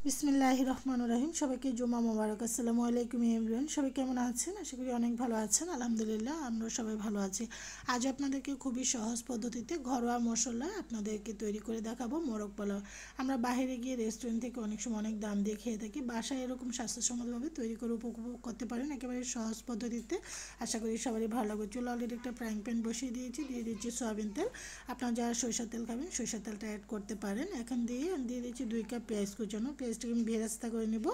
বিসমিল্লাহির রহমানির রহিম। সবাইকে জুমা মোবারক। আসসালামু আলাইকুম এভরিওয়ান। সবাই কেমন আছেন? আশা করি অনেক ভালো আছেন। আলহামদুলিল্লাহ আমরা সবাই ভালো আছি। আজ আপনাদেরকে খুবই সহজ পদ্ধতিতে ঘরোয়া মশলা আপনাদেরকে তৈরি করে দেখাবো মোরগ পোলাও। আমরা বাইরে গিয়ে রেস্টুরেন্ট থেকে অনেক সময় অনেক দাম দিয়ে খেয়ে থাকি। বাসায় এরকম স্বাস্থ্যসম্মতভাবে তৈরি করে উপভোগ করতে পারেন একেবারে সহজ পদ্ধতিতে। আশা করি সবারই ভালো লাগবে। চলো অলরেডি একটা ফ্রাইং প্যান বসিয়ে দিয়েছি, দিয়ে দিচ্ছি সয়াবিন তেল। আপনারা যারা সরিষার তেল খাবেন সরিষার তেলটা অ্যাড করতে পারেন। এখন দিয়ে দিচ্ছি 2 কাপ পেঁয়াজ কুচানো। পেঁয়াজটাকে আমি ভেরেস্তা করে নেব।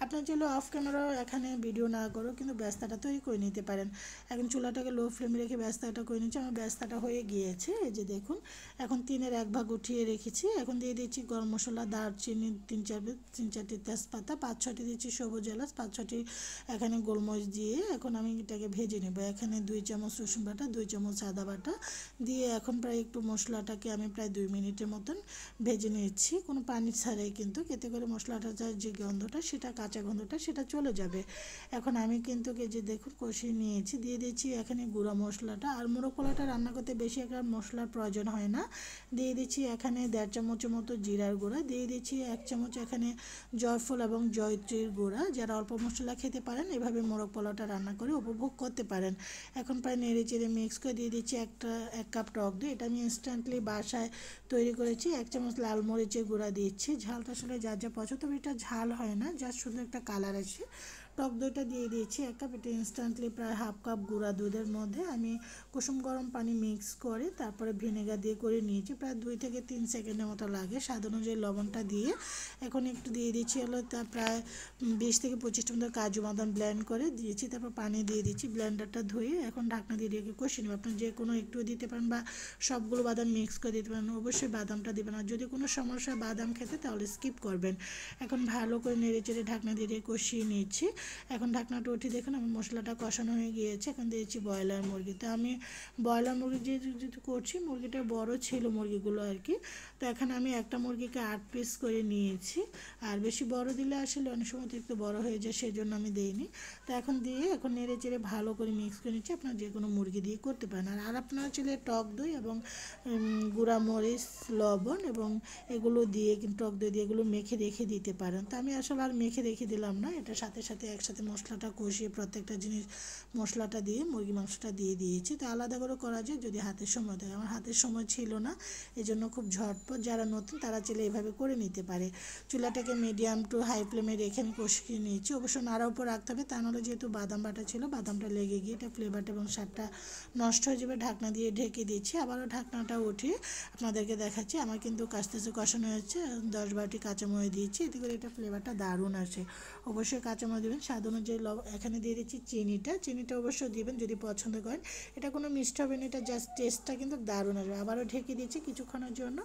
আপনার চাইলে অফ ক্যামেরা এখানে ভিডিও না করো কিন্তু ব্যস্তাটা তৈরি করে নিতে পারেন। এখন চুলাটাকে লো ফ্লেমে রেখে ব্যস্তাটা করে নিচ্ছি। আমার ব্যস্তাটা হয়ে গিয়েছে, এই যে দেখুন। এখন 3-এর 1 ভাগ উঠিয়ে রেখেছি। এখন দিয়ে দিচ্ছি গরম মশলা, দারচিনি 3-4টি তেজপাতা, 5-6টি দিচ্ছি সবুজ এলাচ, 5-6টি এখানে গোলমরিচ দিয়ে এখন আমি এটাকে ভেজে নেব। এখানে 2 চামচ রসুন বাটা, 2 চামচ আদা বাটা দিয়ে এখন প্রায় একটু মশলাটাকে আমি প্রায় 2 মিনিটের মতন ভেজে নিচ্ছি, কোনো পানি ছাড়াই কিন্তু, এতে করে মশলাটার যে গন্ধটা সেটা কাঁচা গন্ধটা সেটা চলে যাবে। এখন আমি কিন্তু এই যে দেখুন কষিয়ে নিয়েছি। দিয়ে দিচ্ছি এখানে গুঁড়া মশলাটা। আর মোরগ পোলাওটা রান্না করতে বেশি একটা মশলার প্রয়োজন হয় না। দিয়ে দিচ্ছি এখানে 1.5 চামচের মতো জিরার গুঁড়া, দিয়ে দিচ্ছি 1 চামচ এখানে জয়ফল এবং জয়ত্রীর গুঁড়া। যারা অল্প মশলা খেতে পারেন এভাবে মোরগ পোলাওটা রান্না করে উপভোগ করতে পারেন। এখন প্রায় নেড়ে চেড়ে মিক্স করে দিয়ে দিচ্ছি 1 কাপ টক দই। এটা আমি ইনস্ট্যান্টলি বাসায় তৈরি করেছি। 1 চামচ লাল মরিচের গুঁড়া দিচ্ছি। ঝালটা আসলে যার যা পছন্দ, তবে এটা ঝাল হয় না, যার শুধু একটা কালার আসে। টক দইটা দিয়ে দিয়েছি 1 কাপ। এটা ইনস্ট্যান্টলি প্রায় হাফ কাপ গুঁড়া দুধের মধ্যে আমি কুসুম গরম পানি মিক্স করে তারপরে ভিনেগার দিয়ে করে নিয়েছি। প্রায় 2 থেকে 3 সেকেন্ডের মতো লাগে। স্বাদ অনুযায়ী লবণটা দিয়ে এখন একটু দিয়ে দিচ্ছি হলো তা প্রায় 20 থেকে 25টা মতো কাজু বাদাম ব্লেন্ড করে দিয়েছি। তারপর পানি দিয়ে দিচ্ছি, ব্লেন্ডারটা ধুয়ে এখন ঢাকনা দিয়ে রেখে কষিয়ে নেব। আপনার যে কোনো একটু দিতে পারেন বা সবগুলো বাদাম মিক্স করে দিতে পারেন। অবশ্যই বাদামটা দেবেন, আর যদি কোনো সমস্যা বাদাম খেতে তাহলে স্কিপ করবেন। এখন ভালো করে নেড়ে চেড়ে ঢাকনা দিয়ে কষিয়ে নিচ্ছি। এখন ঢাকনাটা উঠিয়ে দেখুন আমার মশলাটা কষানো হয়ে গিয়েছে। এখন দিয়েছি ব্রয়লার মুরগি। তো আমি ব্রয়লার মুরগি যেহেতু করছি, মুরগিটা বড় ছিল মুরগিগুলো আর কি। তো এখন আমি একটা মুরগিকে 8 পিস করে নিয়েছি। আর বেশি বড় দিলে আসলে অনেক সময় একটু বড় হয়ে যায়, সেই জন্য আমি দিইনি। তো এখন এখন নেড়ে চেড়ে ভালো করে মিক্স করে নিচ্ছি। আপনারা যে কোনো মুরগি দিয়ে করতে পারেন। আর আপনারা চাইলে টক দই এবং গুঁড়া মরিচ, লবণ এবং এগুলো দিয়ে কিন্তু টক দই দিয়ে এগুলো মেখে রেখে দিতে পারেন। তো আমি আসলে আর মেখে রেখে দিলাম না, এটা সাথে সাথে একসাথে মশলাটা কষিয়ে প্রত্যেকটা জিনিস মশলাটা দিয়ে মুরগি মাংসটা দিয়ে দিয়েছি। তো আলাদা করে করা যায় যদি হাতের সময় থাকে। আমার হাতের সময় ছিল না, এই জন্য খুব ঝটপট যারা নতুন তারা চাইলে এভাবে করে নিতে পারে। চুলাটাকে মিডিয়াম টু হাই ফ্লেমে রেখে আমি কষিয়ে নিয়েছি। অবশ্য নাড়ার উপর রাখতে হবে, তা নাহলে যেহেতু বাদাম বাটা ছিল বাদামটা লেগে গিয়ে এটা ফ্লেভারটা এবং স্বাদটা নষ্ট হয়ে যাবে। ঢাকনা দিয়ে ঢেকে দিচ্ছি। আবারও ঢাকনাটা উঠিয়ে আপনাদেরকে দেখাচ্ছি। আমার কিন্তু কাছতে কষানো হয়েছে। 10-12টি কাঁচামরিচ দিয়েছি, এতে করে এটা ফ্লেভারটা দারুণ আসে। অবশ্যই কাঁচামরিচ দেবেন। স্বাদ অনুযায়ী এখানে দিয়ে দিচ্ছি চিনিটা অবশ্যই দিবেন যদি পছন্দ করেন। এটা কোনো মিষ্টি হবে না, এটা জাস্ট টেস্টটা কিন্তু দারুণ আসবে। আবারও ঢেকে দিচ্ছি কিছুক্ষণের জন্য।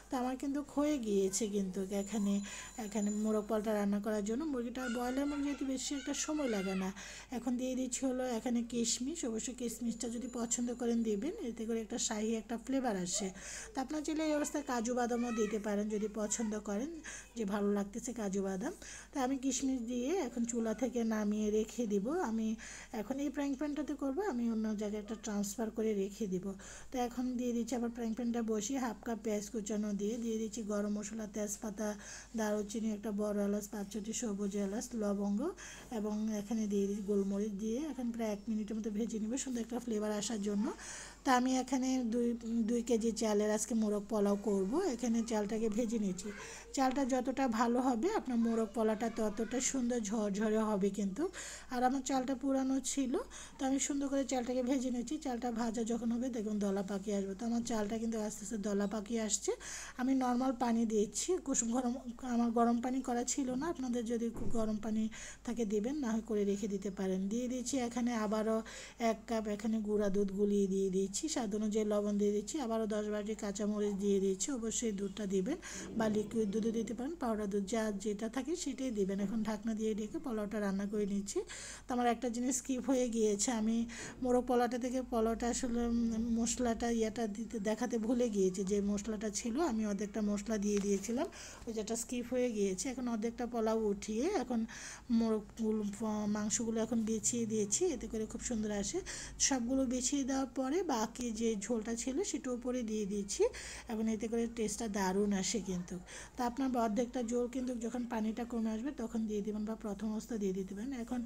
তো আমার কিন্তু হয়ে গিয়েছে কিন্তু এখানে মোরগ পোলাওটা রান্না করার জন্য। মুরগিটা ব্রয়লার মুরগি যেহেতু বেশি একটা সময় লাগে না। এখন দিয়ে দিচ্ছি হলো এখানে কিশমিশ। অবশ্যই কিশমিশটা যদি পছন্দ করেন দিবেন, এতে করে একটা শাহি একটা ফ্লেভার আসে। তো আপনার চাইলে এই অবস্থায় কাজু বাদামও দিতে পারেন যদি পছন্দ করেন, যে ভালো লাগতেছে কাজু বাদাম। তো আমি কিশমিশ দিয়ে এখন চুলা থেকে নামিয়ে রেখে দিব। আমি এখন এই ফ্রাইং প্যানটাতে করবো, আমি অন্য জায়গায় একটা ট্রান্সফার করে রেখে দিব। তো এখন দিয়ে দিচ্ছি আবার ফ্রাইং প্যানটা বসিয়ে 1/2 কাপ পেঁয়াজ কুচানো দিয়ে দিচ্ছি গরম মশলা, তেজপাতা, দারুচিনি, একটা বড় এলাচ, 5-6টি সবুজ এলাচ, লবঙ্গ এবং এখানে দিয়ে দিচ্ছি গোলমরিচ দিয়ে এখন প্রায় 1 মিনিটের মতো ভেজে নেবে সুন্দর একটা ফ্লেভার আসার জন্য। তা আমি এখানে 2 কেজি চালের আজকে মোরগ পোলাও করব। এখানে চালটাকে ভেজে নিয়েছি। চালটা যতটা ভালো হবে আপনার মোরগ পোলাওটা ততটা সুন্দর ঝরঝরে হবে কিন্তু। আর আমার চালটা পুরানো ছিল, তো আমি সুন্দর করে চালটাকে ভেজে নিয়েছি। চালটা ভাজা যখন হবে দেখুন দলা পাকিয়ে আসবে। তো আমার চালটা কিন্তু আস্তে আস্তে দলা পাকিয়ে আসছে। আমি নর্মাল পানি দিয়েছি, কুসুম গরম, আমার গরম পানি করা ছিল না। আপনাদের যদি গরম পানি থাকে দিবেন, না হয় করে রেখে দিতে পারেন। দিয়ে দিচ্ছি এখানে আবারও 1 কাপ এখানে গুঁড়া দুধ গুলিয়ে দিয়ে দিচ্ছি। স্বাদ অনুযায়ী লবণ দিয়ে দিচ্ছি। আবারও 10-12টি কাঁচামরিচ দিয়ে দিচ্ছি। অবশ্যই দুধটা দিবেন, বা লিকুইড দুধও দিতে পারেন, পাউডার দুধ যা যেটা থাকে সেটাই দিবেন। এখন ঢাকনা দিয়ে ঢেকে পোলাওটা রান্না করে নিচ্ছি। তো আমার একটা জিনিস স্কিপ হয়ে গিয়েছে, আমি মোরগ পোলাওটা থেকে পোলাওটা আসলে মশলাটা দেখাতে ভুলে গিয়েছি। যে মশলাটা ছিল আমি অর্ধেকটা মশলা দিয়ে দিয়েছিলাম, ওই যেটা স্কিপ হয়ে গিয়েছে। এখন অর্ধেকটা পোলাও উঠিয়ে এখন মাংসগুলো এখন বিছিয়ে দিয়েছি, এতে করে খুব সুন্দর আসে। সবগুলো বিছিয়ে দেওয়ার পরে বা বাকি যে ঝোলটা ছিল সেটা উপরে দিয়ে দিচ্ছি। এবং এতে করে টেস্টটা দারুণ আসে কিন্তু। তো আপনার অর্ধেকটা ঝোল কিন্তু যখন পানিটা কমে আসবে তখন দিয়ে দেবেন, বা প্রথম অবস্থা দিয়ে দিতে পারেন। এখন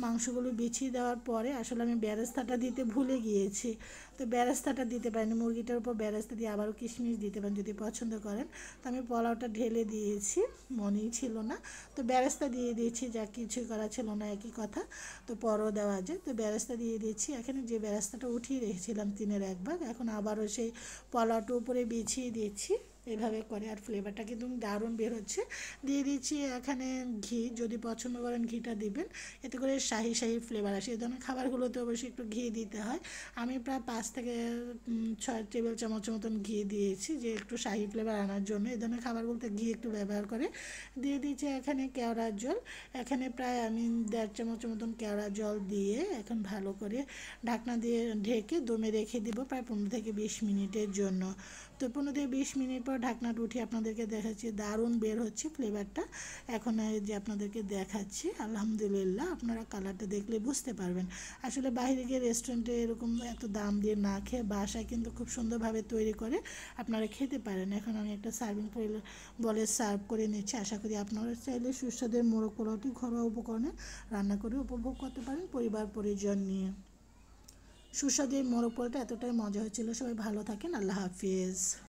মাংসগুলো বিছিয়ে দেওয়ার পরে আসলে আমি বেরেস্তাটা দিতে ভুলে গিয়েছি, তো বেরেস্তাটা দিতে পারিনি। মুরগিটার উপর বেরেস্তা দিয়ে আবারও কিশমিশ দিতে পারেন যদি পছন্দ করেন। তো আমি পোলাওটা ঢেলে দিয়েছি, মনেই ছিল না। তো বেরেস্তা দিয়ে দিয়েছি, যা কিছুই করা ছিল না একই কথা, তো পরও দেওয়া যায়। তো বেরেস্তা দিয়ে দিয়েছি। এখানে যে বেরেস্তাটা উঠিয়ে রেখেছিলাম 3/1 ভাগ, এখন আবারও সেই পোলাওটা উপরে বিছিয়ে দিয়েছি এভাবে করে। আর ফ্লেভারটা কিন্তু দারুণ বের হচ্ছে। দিয়ে দিচ্ছি এখানে ঘি, যদি পছন্দ করেন ঘিটা দিবেন, এতে করে শাহি শাহি ফ্লেভার আসে। এই ধরনের খাবারগুলোতে অবশ্যই একটু ঘি দিতে হয়। আমি প্রায় 5 থেকে 6 টেবিল চামচের মতন ঘি দিয়েছি, যে একটু শাহি ফ্লেভার আনার জন্য। এই ধরনের খাবারগুলোতে ঘি একটু ব্যবহার করে। দিয়ে দিয়েছি এখানে কেওড়ার জল। এখানে প্রায় আমি 1.5 চামচের মতন কেওড়ার জল দিয়ে এখন ভালো করে ঢাকনা দিয়ে ঢেকে দমে রেখে দিব প্রায় 15 থেকে 20 মিনিটের জন্য। তো 15 থেকে 20 মিনিট পর ঢাকনাটা উঠিয়ে আপনাদেরকে দেখাচ্ছি, দারুণ বের হচ্ছে ফ্লেভারটা। এখন এই যে আপনাদেরকে দেখাচ্ছি, আলহামদুলিল্লাহ, আপনারা কালারটা দেখলে বুঝতে পারবেন। আসলে বাইরে গিয়ে রেস্টুরেন্টে এরকম এত দাম দিয়ে না খেয়ে বাসায় কিন্তু খুব সুন্দরভাবে তৈরি করে আপনারা খেতে পারেন। এখন আমি একটা সার্ভিং বলে সার্ভ করে নিচ্ছি। আশা করি আপনারা চাইলে সুস্বাদের মোরগ পোলাওটি ঘরোয়া উপকরণে রান্না করে উপভোগ করতে পারেন পরিবার পরিজন নিয়ে। সুস্বাদু এই মোরগ পোলাওটা এতটাই মজা হয়েছিল। সবাই ভালো থাকেন, আল্লাহ হাফিজ।